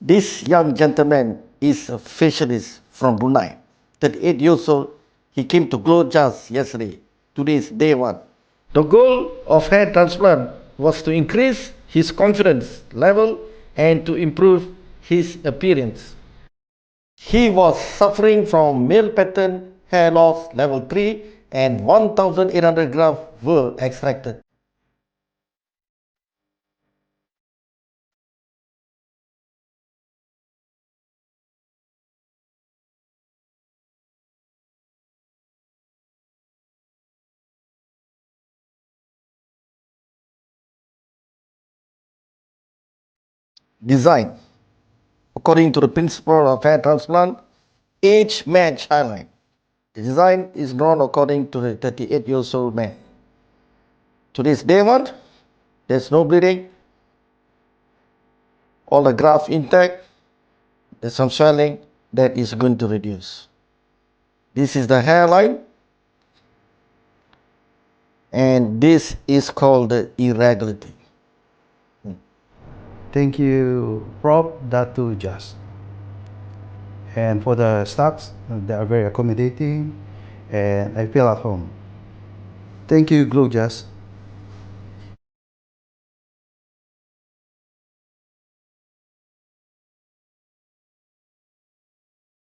This young gentleman is a facialist from Brunei, 38 years old. He came to GLOJAS yesterday. Today is day one. The goal of hair transplant was to increase his confidence level and to improve his appearance. He was suffering from male pattern hair loss level 3 and 1,800 grafts were extracted. Design. According to the principle of hair transplant, age match highlight. The design is drawn according to the 38 years old man. Today's day one, there's no bleeding, all the graft intact, there's some swelling that is going to reduce. This is the hairline, and this is called the irregularity. Thank you, Prof. Dato JasG. And for the stocks, they are very accommodating and I feel at home. Thank you, GLOJAS.